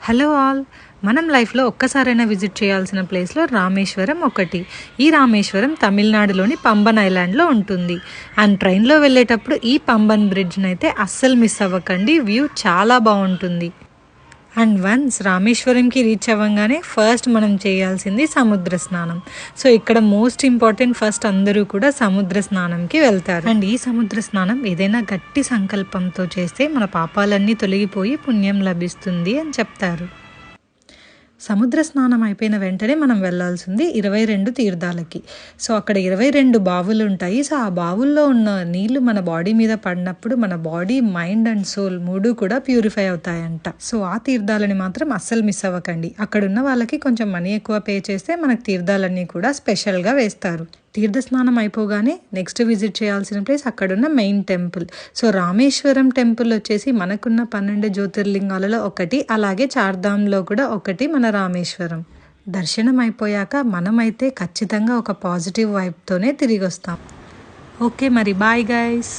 Hello all, మనం లైఫ్లో ఒక్కసారైనా విజిట్ చేయాల్సిన ప్లేస్లో రామేశ్వరం ఒకటి. ఈ రామేశ్వరం తమిళనాడులోని పంబన్ ఐలాండ్లో ఉంటుంది. అండ్ ట్రైన్లో వెళ్ళేటప్పుడు ఈ పంబన్ బ్రిడ్జ్ని అయితే అస్సలు మిస్ అవ్వకండి, వ్యూ చాలా బాగుంటుంది. అండ్ వన్స్ రామేశ్వరంకి రీచ్ అవ్వగానే ఫస్ట్ మనం చేయాల్సింది సముద్ర స్నానం. సో ఇక్కడ మోస్ట్ ఇంపార్టెంట్, ఫస్ట్ అందరూ కూడా సముద్ర స్నానంకి వెళ్తారు. అండ్ ఈ సముద్ర స్నానం ఏదైనా గట్టి సంకల్పంతో చేస్తే మన పాపాలన్నీ తొలగిపోయి పుణ్యం లభిస్తుంది అని చెప్తారు. సముద్ర స్నానం అయిపోయిన వెంటనే మనం వెళ్ళాల్సింది 22 తీర్థాలకి. సో అక్కడ 22 బావులు ఉంటాయి. సో ఆ బావుల్లో ఉన్న నీళ్లు మన బాడీ మీద పడినప్పుడు మన బాడీ, మైండ్ అండ్ సోల్ మూడు కూడా ప్యూరిఫై అవుతాయంట. సో ఆ తీర్థాలని మాత్రం అస్సలు మిస్ అవ్వకండి. అక్కడ ఉన్న వాళ్ళకి కొంచెం మనీ ఎక్కువ పే చేస్తే మనకు తీర్థాలన్నీ కూడా స్పెషల్గా వేస్తారు. తీర్థ స్నానం అయిపోగానే నెక్స్ట్ విజిట్ చేయాల్సిన ప్లేస్ అక్కడున్న main temple. So Rameswaram temple వచ్చేసి మనకున్న 12 జ్యోతిర్లింగాలలో ఒకటి, అలాగే చార్ధామ్లో కూడా ఒకటి మన రామేశ్వరం. దర్శనం అయిపోయాక మనమైతే ఖచ్చితంగా ఒక పాజిటివ్ వైబ్తోనే తిరిగి వస్తాం. ఓకే మరి, బాయ్ గైస్.